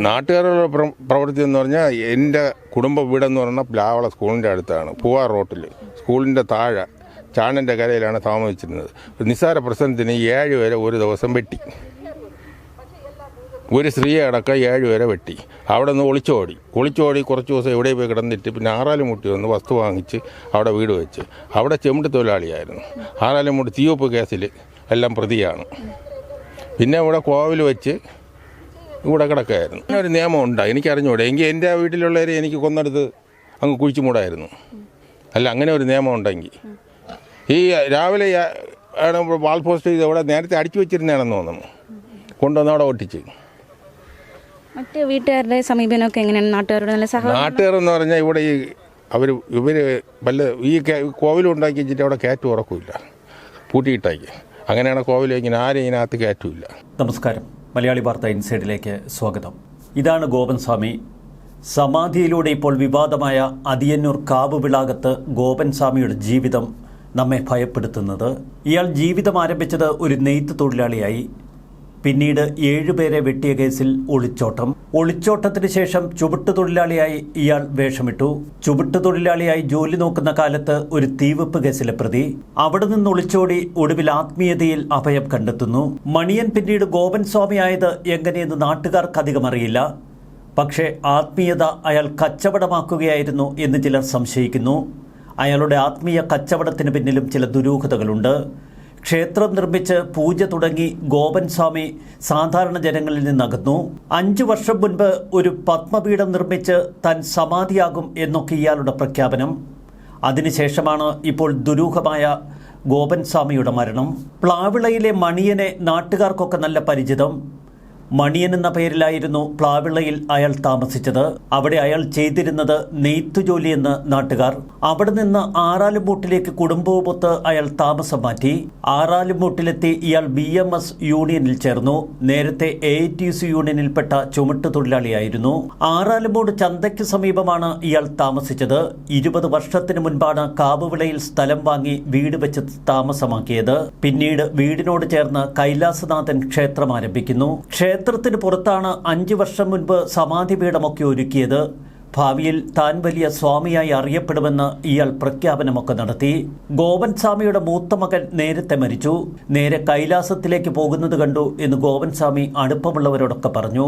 നാട്ടുകാരുടെ പ്രവൃത്തി എന്ന് പറഞ്ഞാൽ എൻ്റെ കുടുംബ വീടെന്ന് പറഞ്ഞാൽ പ്ലാവള സ്കൂളിൻ്റെ അടുത്താണ്. പൂവാർ റോട്ടിൽ സ്കൂളിൻ്റെ താഴെ ചാണൻ്റെ കരയിലാണ് താമസിച്ചിരുന്നത്. നിസ്സാര പ്രശ്നത്തിന് 7 പേരെ ഒരു ദിവസം വെട്ടി. ഒരു സ്ത്രീയെ അടക്കം 7 പേരെ വെട്ടി. അവിടെ നിന്ന് ഒളിച്ചോടി കുറച്ച് ദിവസം എവിടെ പോയി കിടന്നിട്ട് പിന്നെ ആറാലുമുട്ടി വന്ന് വസ്തു വാങ്ങിച്ച് അവിടെ വീട് വെച്ച്. അവിടെ ചെമ്പ് തൊഴിലാളിയായിരുന്നു. ആറാലുമുട്ടി തീവെപ്പ് കേസിൽ എല്ലാം പ്രതിയാണ്. പിന്നെ ഇവിടെ കോവിൽ വെച്ച് ഇവിടെ കിടക്കുകയായിരുന്നു. ഒരു നിയമം ഉണ്ടായി, എനിക്കറിഞ്ഞൂടെ. എങ്കിൽ എൻ്റെ വീട്ടിലുള്ളവരെ എനിക്ക് കൊന്നെടുത്ത് അങ്ങ് കുഴിച്ചു മൂടായിരുന്നു. അല്ല, അങ്ങനെ ഒരു നിയമം ഉണ്ടെങ്കിൽ ഈ രാവിലെ ആണ് വാൾ പോസ്റ്റ് ചെയ്ത് അവിടെ നേരത്തെ അടിച്ചു വെച്ചിരുന്നതാണെന്ന് തോന്നുന്നു. കൊണ്ടുവന്ന് അവിടെ ഒട്ടിച്ച്. മറ്റ് വീട്ടുകാരുടെ സമീപനമൊക്കെ എങ്ങനെയാണ്? നാട്ടുകാരെന്ന് പറഞ്ഞാൽ ഇവിടെ ഇവർ വല്ല ഈ കോവിലുണ്ടാക്കി വെച്ചിട്ട് അവിടെ കയറ്റം ഉറക്കില്ല, പൂട്ടിയിട്ടാക്കി. അങ്ങനെയാണ് കോവിൽ ഇങ്ങനെ ആരും ഇതിനകത്ത് കയറ്റില്ല. നമസ്കാരം, മലയാളി വാർത്ത ഇൻസൈഡിലേക്ക് സ്വാഗതം. ഇതാണ് ഗോപൻ സ്വാമി. സമാധിയിലൂടെ ഇപ്പോൾ വിവാദമായ അതിയന്നൂർ കാവുവിളാകത്ത് ഗോപൻ സ്വാമിയുടെ ജീവിതം നമ്മെ ഭയപ്പെടുത്തുന്നത്. ഇയാൾ ജീവിതം ആരംഭിച്ചത് ഒരു നെയ്ത്ത് തൊഴിലാളിയായി. പിന്നീട് 7 പേരെ വെട്ടിയ കേസിൽ ഒളിച്ചോട്ടത്തിന് ശേഷം ചുവട്ടുതൊഴിലാളിയായി ഇയാൾ വേഷമിട്ടു. ചുവട്ടുതൊഴിലാളിയായി ജോലി നോക്കുന്ന കാലത്ത് ഒരു തീവെപ്പ് കേസിലെ പ്രതി. അവിടെ നിന്ന് ഒളിച്ചോടി ഒടുവിൽ ആത്മീയതയിൽ അഭയം കണ്ടെത്തുന്നു. മണിയൻ പിന്നീട് ഗോപൻ സ്വാമിയായത് എങ്ങനെയെന്ന് നാട്ടുകാർക്ക് അധികം അറിയില്ല. പക്ഷേ ആത്മീയത അയാൾ കച്ചവടമാക്കുകയായിരുന്നു എന്ന് ചിലർ സംശയിക്കുന്നു. അയാളുടെ ആത്മീയ കച്ചവടത്തിന് പിന്നിലും ചില ദുരൂഹതകളുണ്ട്. ക്ഷേത്രം നിർമ്മിച്ച് പൂജ തുടങ്ങി ഗോപൻ സ്വാമി സാധാരണ ജനങ്ങളിൽ നിന്നകന്നു. 5 വർഷം മുൻപ് ഒരു പത്മപീഠം നിർമ്മിച്ച് താൻ സമാധിയാകും എന്നൊക്കെ ഇയാളുടെ പ്രഖ്യാപനം. അതിനുശേഷമാണ് ഇപ്പോൾ ദുരൂഹമായ ഗോപൻ സ്വാമിയുടെ മരണം. പ്ലാവിളയിലെ മണിയനെ നാട്ടുകാർക്കൊക്കെ നല്ല പരിചിതം. മണിയൻ എന്ന പേരിലായിരുന്നു പ്ലാവിളയിൽ അയാൾ താമസിച്ചത്. അവിടെ അയാൾ ചെയ്തിരുന്നത് നെയ്ത്തു ജോലിയെന്ന് നാട്ടുകാർ. അവിടെ നിന്ന് ആറാലുംമൂട്ടിലേക്ക് കുടുംബവുമൊത്ത് അയാൾ താമസം മാറ്റി. ആറാലുംമൂട്ടിലെത്തി ഇയാൾ BMS യൂണിയനിൽ ചേർന്നു. നേരത്തെ AITC യൂണിയനിൽപ്പെട്ട ചുമട്ടുതൊഴിലാളിയായിരുന്നു. ആറാലുംമൂട് ചന്തയ്ക്ക് സമീപമാണ് ഇയാൾ താമസിച്ചത്. 20 വർഷത്തിന് മുൻപാണ് കാവുവിളയിൽ സ്ഥലം വാങ്ങി വീട് വെച്ച് താമസമാക്കിയത്. പിന്നീട് വീടിനോട് ചേർന്ന് കൈലാസനാഥൻ ക്ഷേത്രം ആരംഭിക്കുന്നു. ക്ഷേത്രത്തിന് പുറത്താണ് 5 വർഷം മുൻപ് സമാധിപീഠമൊക്കെ ഒരുക്കിയത്. ഭാവിയിൽ താൻ വലിയ സ്വാമിയായി അറിയപ്പെടുമെന്ന് ഇയാൾ പ്രഖ്യാപനമൊക്കെ നടത്തി. ഗോപൻ സ്വാമിയുടെ മൂത്ത മകൻ നേരത്തെ മരിച്ചു. നേരെ കൈലാസത്തിലേക്ക് പോകുന്നത് കണ്ടു എന്ന് ഗോപൻ സ്വാമി അടുപ്പമുള്ളവരോടൊക്കെ പറഞ്ഞു.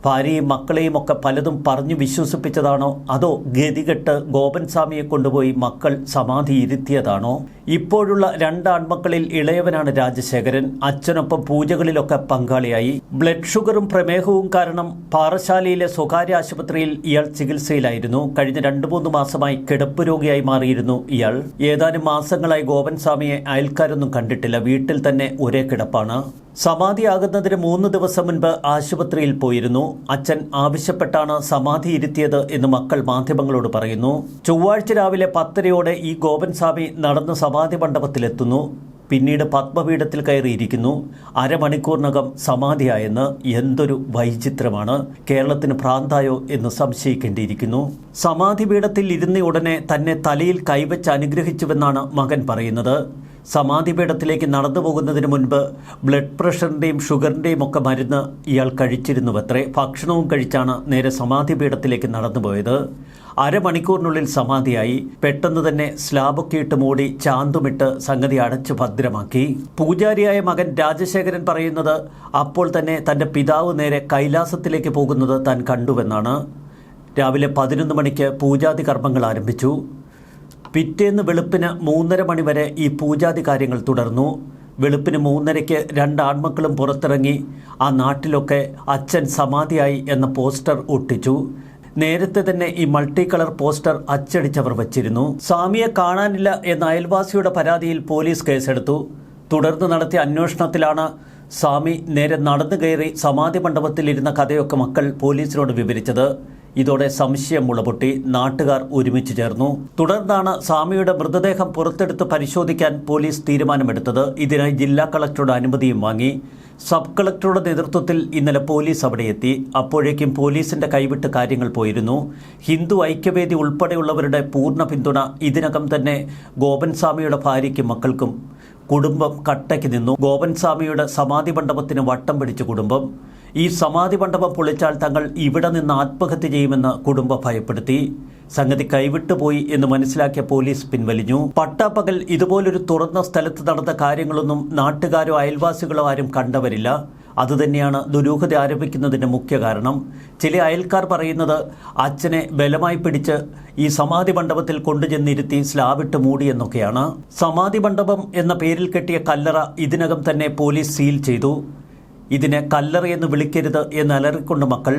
ഭാര്യയും മക്കളെയും ഒക്കെ പലതും പറഞ്ഞു വിശ്വസിപ്പിച്ചതാണോ അതോ ഗതികെട്ട് ഗോപൻ സ്വാമിയെ കൊണ്ടുപോയി മക്കൾ സമാധി ഇരുത്തിയതാണോ? ഇപ്പോഴുള്ള 2 ആൺമക്കളിൽ ഇളയവനാണ് രാജശേഖരൻ. അച്ഛനൊപ്പം പൂജകളിലൊക്കെ പങ്കാളിയായി. ബ്ലഡ് ഷുഗറും പ്രമേഹവും കാരണം പാറശാലയിലെ സ്വകാര്യ ആശുപത്രിയിൽ ഇയാൾ ചികിത്സയിലായിരുന്നു. കഴിഞ്ഞ 2-3 മാസമായി കിടപ്പ് രോഗിയായി മാറിയിരുന്നു ഇയാൾ. ഏതാനും മാസങ്ങളായി ഗോപൻ സ്വാമിയെ അയൽക്കാരൊന്നും കണ്ടിട്ടില്ല. വീട്ടിൽ തന്നെ ഒരേ കിടപ്പാണ്. സമാധിയാകുന്നതിന് 3 ദിവസം മുൻപ് ആശുപത്രിയിൽ പോയിരുന്നു. അച്ഛൻ ആവശ്യപ്പെട്ടാണ് സമാധി ഇരുത്തിയത് എന്ന് മക്കൾ മാധ്യമങ്ങളോട് പറയുന്നു. ചൊവ്വാഴ്ച രാവിലെ 10:30 ഈ ഗോപൻ സ്വാമി നടന്ന് സമാധി മണ്ഡപത്തിലെത്തുന്നു. പിന്നീട് പത്മപീഠത്തിൽ കയറിയിരിക്കുന്നു. അരമണിക്കൂറിനകം സമാധിയായെന്ന്. എന്തൊരു വൈചിത്രമാണ്! കേരളത്തിന് ഭ്രാന്തായോ എന്ന് സംശയിക്കേണ്ടിയിരിക്കുന്നു. സമാധി പീഠത്തിൽ ഇരുന്ന ഉടനെ തന്നെ തലയിൽ കൈവച്ച് അനുഗ്രഹിച്ചുവെന്നാണ് മകൻ പറയുന്നത്. സമാധിപീഠത്തിലേക്ക് നടന്നു പോകുന്നതിന് മുൻപ് ബ്ലഡ് പ്രഷറിൻ്റെയും ഷുഗറിൻ്റെയും ഒക്കെ മരുന്ന് ഇയാൾ കഴിച്ചിരുന്നുവത്രേ. ഭക്ഷണവും കഴിച്ചാണ് നേരെ സമാധിപീഠത്തിലേക്ക് നടന്നുപോയത്. അരമണിക്കൂറിനുള്ളിൽ സമാധിയായി. പെട്ടെന്ന് തന്നെ സ്ലാബൊക്കെ ഇട്ട് മൂടി ചാന്തുമിട്ട് സംഗതി അടച്ചു ഭദ്രമാക്കി. പൂജാരിയായ മകൻ രാജശേഖരൻ പറയുന്നത് അപ്പോൾ തന്നെ തൻ്റെ പിതാവ് നേരെ കൈലാസത്തിലേക്ക് പോകുന്നത് താൻ കണ്ടുവെന്നാണ്. രാവിലെ 11 മണിക്ക് പൂജാതി കർമ്മങ്ങൾ ആരംഭിച്ചു. പിറ്റേന്ന് വെളുപ്പിന് 3:30 മണി വരെ ഈ പൂജാതി കാര്യങ്ങൾ തുടർന്നു. വെളുപ്പിന് 3:30-ക്ക് 2 ആൺമക്കളും പുറത്തിറങ്ങി ആ നാട്ടിലൊക്കെ അച്ഛൻ സമാധിയായി എന്ന പോസ്റ്റർ ഒട്ടിച്ചു. നേരത്തെ തന്നെ ഈ മൾട്ടി കളർ പോസ്റ്റർ അച്ചടിച്ചവർ വച്ചിരുന്നു. സ്വാമിയെ കാണാനില്ല എന്ന അയൽവാസിയുടെ പരാതിയിൽ പോലീസ് കേസെടുത്തു. തുടർന്ന് നടത്തിയ അന്വേഷണത്തിലാണ് സ്വാമി നേരെ നടന്നു കയറി സമാധി മണ്ഡപത്തിലിരുന്ന കഥയൊക്കെ മക്കൾ പോലീസിനോട് വിവരിച്ചത്. ഇതോടെ സംശയം മുളപൊട്ടി. നാട്ടുകാർ ഒരുമിച്ച് ചേർന്നു. തുടർന്നാണ് സ്വാമിയുടെ മൃതദേഹം പുറത്തെടുത്ത് പരിശോധിക്കാൻ പോലീസ് തീരുമാനമെടുത്തത്. ഇതിനായി ജില്ലാ കളക്ടറുടെ അനുമതിയും വാങ്ങി. സബ് കളക്ടറുടെ നേതൃത്വത്തിൽ ഇന്നലെ പോലീസ് അവിടെ എത്തി. അപ്പോഴേക്കും പോലീസിന്റെ കൈവിട്ട് കാര്യങ്ങൾ പോയിരുന്നു. ഹിന്ദു ഐക്യവേദി ഉൾപ്പെടെയുള്ളവരുടെ പൂർണ്ണ പിന്തുണ ഇതിനകം തന്നെ ഗോപൻ സ്വാമിയുടെ ഭാര്യയ്ക്കും മക്കൾക്കും. കുടുംബം കട്ടയ്ക്ക് നിന്നു. ഗോപൻ സ്വാമിയുടെ സമാധി മണ്ഡപത്തിന് വട്ടം പിടിച്ച കുടുംബം. ഈ സമാധി മണ്ഡപം പൊളിച്ചാൽ തങ്ങൾ ഇവിടെ നിന്ന് ആത്മഹത്യ ചെയ്യുമെന്ന് കുടുംബം ഭയപ്പെടുത്തി. സംഗതി കൈവിട്ടുപോയി എന്ന് മനസ്സിലാക്കിയ പോലീസ് പിൻവലിഞ്ഞു. പട്ടാപ്പകൽ ഇതുപോലൊരു തുറന്ന സ്ഥലത്ത് നടന്ന കാര്യങ്ങളൊന്നും നാട്ടുകാരോ അയൽവാസികളോ ആരും കണ്ടവരില്ല. അതുതന്നെയാണ് ദുരൂഹത ആരംഭിക്കുന്നതിൻ്റെ മുഖ്യ കാരണം. ചില അയൽക്കാർ പറയുന്നത് അച്ഛനെ ബലമായി പിടിച്ച് ഈ സമാധി മണ്ഡപത്തിൽ കൊണ്ടുചെന്നിരുത്തി സ്ലാബിട്ട് മൂടിയെന്നൊക്കെയാണ്. സമാധി മണ്ഡപം എന്ന പേരിൽ കെട്ടിയ കല്ലറ ഇതിനകം തന്നെ പോലീസ് സീൽ ചെയ്തു. ഇതിനെ കല്ലറയെന്ന് വിളിക്കരുത് എന്ന് അലറിക്കൊണ്ട് മക്കൾ.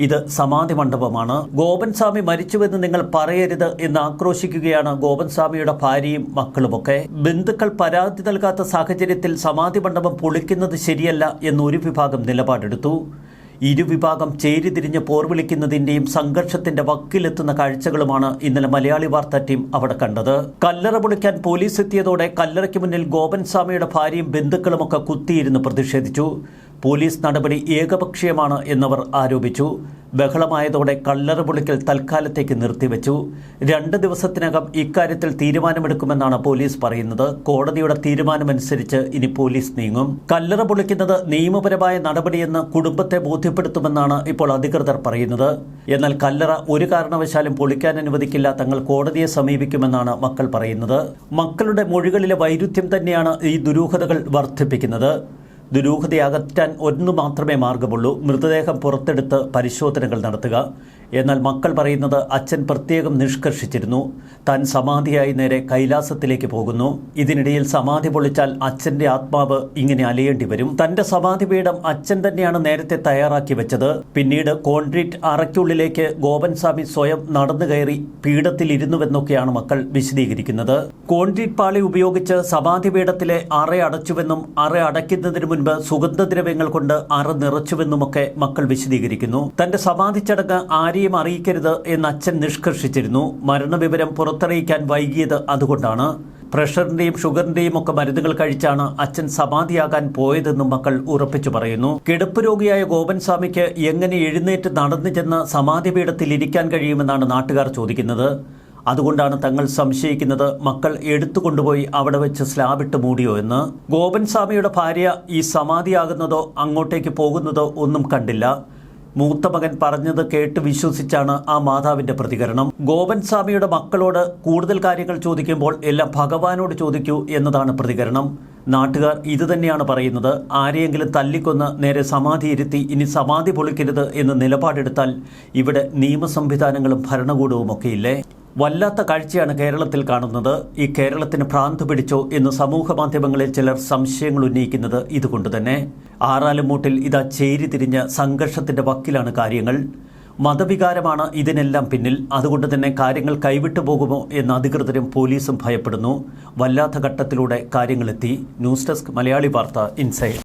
ഇത് സമാധി മണ്ഡപമാണ്. ഗോപൻ സ്വാമി മരിച്ചുവെന്ന് നിങ്ങൾ പറയരുത് എന്ന് ആക്രോശിക്കുകയാണ് ഗോപൻ സ്വാമിയുടെ ഭാര്യയും മക്കളുമൊക്കെ. ബന്ധുക്കൾ പരാതി നൽകാത്ത സാഹചര്യത്തിൽ സമാധി മണ്ഡപം പൊളിക്കുന്നത് ശരിയല്ല എന്നൊരു വിഭാഗം നിലപാടെടുത്തു. ഇരുവിഭാഗം ചേരിതിരിഞ്ഞ് പോർവിളിക്കുന്നതിന്റെയും സംഘർഷത്തിന്റെ വക്കിലെത്തുന്ന കാഴ്ചകളുമാണ് ഇന്നലെ മലയാളി വാർത്താ ടീം അവിടെ കണ്ടത്. കല്ലറ പൊളിക്കാൻ പോലീസ് എത്തിയതോടെ കല്ലറയ്ക്ക് മുന്നിൽ ഗോപൻ സ്വാമിയുടെ ഭാര്യയും ബന്ധുക്കളുമൊക്കെ കുത്തിയിരുന്ന് പ്രതിഷേധിച്ചു. പോലീസ് നടപടി ഏകപക്ഷീയമാണ് എന്നവർ ആരോപിച്ചു. ബഹളമായതോടെ കല്ലറ പൊളിക്കൽ തൽക്കാലത്തേക്ക് നിർത്തിവെച്ചു. 2 ദിവസത്തിനകം ഇക്കാര്യത്തിൽ തീരുമാനമെടുക്കുമെന്നാണ് പോലീസ് പറയുന്നത്. കോടതിയുടെ തീരുമാനമനുസരിച്ച് ഇനി പോലീസ് നീങ്ങും. കല്ലറ പൊളിക്കുന്നത് നിയമപരമായ നടപടിയെന്ന് കുടുംബത്തെ ബോധ്യപ്പെടുത്തുമെന്നാണ് ഇപ്പോൾ അധികൃതർ പറയുന്നത്. എന്നാൽ കല്ലറ ഒരു കാരണവശാലും പൊളിക്കാൻ അനുവദിക്കില്ല, തങ്ങൾ കോടതിയെ സമീപിക്കുമെന്നാണ് മക്കൾ പറയുന്നത്. മക്കളുടെ മൊഴികളിലെ വൈരുദ്ധ്യം തന്നെയാണ് ഈ ദുരൂഹതകൾ വർദ്ധിപ്പിക്കുന്നത്. ദുരൂഹതയകറ്റാൻ ഒന്നു മാത്രമേ മാർഗമുള്ളൂ: മൃതദേഹം പുറത്തെടുത്ത് പരിശോധനകൾ നടത്തുക. എന്നാൽ മക്കൾ പറയുന്നത് അച്ഛൻ പ്രത്യേകം നിഷ്കർഷിച്ചിരുന്നു, താൻ സമാധിയായി നേരെ കൈലാസത്തിലേക്ക് പോകുന്നു. ഇതിനിടയിൽ സമാധി പൊളിച്ചാൽ അച്ഛൻ്റെ ആത്മാവ് ഇങ്ങനെ അലയേണ്ടി വരും. തൻ്റെ സമാധി പീഠം അച്ഛൻ തന്നെയാണ് നേരത്തെ തയ്യാറാക്കി വെച്ചത്. പിന്നീട് കോൺക്രീറ്റ് അറയ്ക്കുള്ളിലേക്ക് ഗോപൻ സ്വാമി സ്വയം നടന്നു കയറി പീഠത്തിൽ ഇരുന്നുവെന്നൊക്കെയാണ് മക്കൾ വിശദീകരിക്കുന്നത്. കോൺക്രീറ്റ് പാളി ഉപയോഗിച്ച് സമാധി പീഠത്തിലെ അറ അടച്ചുവെന്നും അറ അടയ്ക്കുന്നതിന് മുൻപ് സുഗന്ധദ്രവ്യങ്ങൾ കൊണ്ട് അറ നിറച്ചുവെന്നുമൊക്കെ മക്കൾ വിശദീകരിക്കുന്നു. തന്റെ സമാധി ചടങ്ങ് ആരെയും അറിയിക്കരുത് എന്ന് അച്ഛൻ നിഷ്കർഷിച്ചിരുന്നു. മരണവിവരം പുറത്തറിയിക്കാൻ വൈകിയത് അതുകൊണ്ടാണ്. പ്രഷറിന്റെയും ഷുഗറിന്റെയും ഒക്കെ മരുന്നുകൾ കഴിച്ചാണ് അച്ഛൻ സമാധിയാകാൻ പോയതെന്നും മക്കൾ ഉറപ്പിച്ചു പറയുന്നു. കിടപ്പ് രോഗിയായ ഗോപൻ സ്വാമിക്ക് എങ്ങനെ എഴുന്നേറ്റ് നടന്നു ചെന്ന് സമാധി പീഠത്തിൽ ഇരിക്കാൻ കഴിയുമെന്നാണ് നാട്ടുകാർ ചോദിക്കുന്നത്. അതുകൊണ്ടാണ് തങ്ങൾ സംശയിക്കുന്നത് മക്കൾ എടുത്തുകൊണ്ടുപോയി അവിടെ വെച്ച് സ്ലാബിട്ട് മൂടിയോ എന്ന്. ഗോപൻ സ്വാമിയുടെ ഭാര്യ ഈ സമാധിയാകുന്നതോ അങ്ങോട്ടേക്ക് പോകുന്നതോ ഒന്നും കണ്ടില്ല. മൂത്ത മകൻ പറഞ്ഞത് കേട്ട് വിശ്വസിച്ചാണ് ആ മാതാവിന്റെ പ്രതികരണം. ഗോപൻ സ്വാമിയുടെ മക്കളോട് കൂടുതൽ കാര്യങ്ങൾ ചോദിക്കുമ്പോൾ എല്ലാം ഭഗവാനോട് ചോദിക്കൂ എന്നതാണ് പ്രതികരണം. നാട്ടുകാർ ഇതുതന്നെയാണ് പറയുന്നത്. ആരെയെങ്കിലും തല്ലിക്കൊന്ന് നേരെ സമാധി ഇരുത്തി ഇനി സമാധി പൊളിക്കരുത് എന്ന് നിലപാടെടുത്താൽ ഇവിടെ നിയമ സംവിധാനങ്ങളും ഭരണകൂടവും ഒക്കെയില്ലേ? വല്ലാത്ത കാഴ്ചയാണ് കേരളത്തിൽ കാണുന്നത്. ഈ കേരളത്തിന് ഭ്രാന്ത് പിടിച്ചോ എന്ന് സമൂഹ മാധ്യമങ്ങളിൽ ചിലർ സംശയങ്ങൾ ഉന്നയിക്കുന്നത് ഇതുകൊണ്ട് തന്നെ. ആറാലുമൂട്ടിൽ ഇതാ ചേരിതിരിഞ്ഞ് സംഘർഷത്തിന്റെ വക്കിലാണ് കാര്യങ്ങൾ. മതവികാരമാണ് ഇതിനെല്ലാം പിന്നിൽ. അതുകൊണ്ട് തന്നെ കാര്യങ്ങൾ കൈവിട്ടു പോകുമോ എന്ന് അധികൃതരും പോലീസും ഭയപ്പെടുന്നു. വല്ലാത്ത ഘട്ടത്തിലൂടെ കാര്യങ്ങളെത്തി. ന്യൂസ് ഡെസ്ക് മലയാളി വാർത്ത ഇൻസൈഡ്.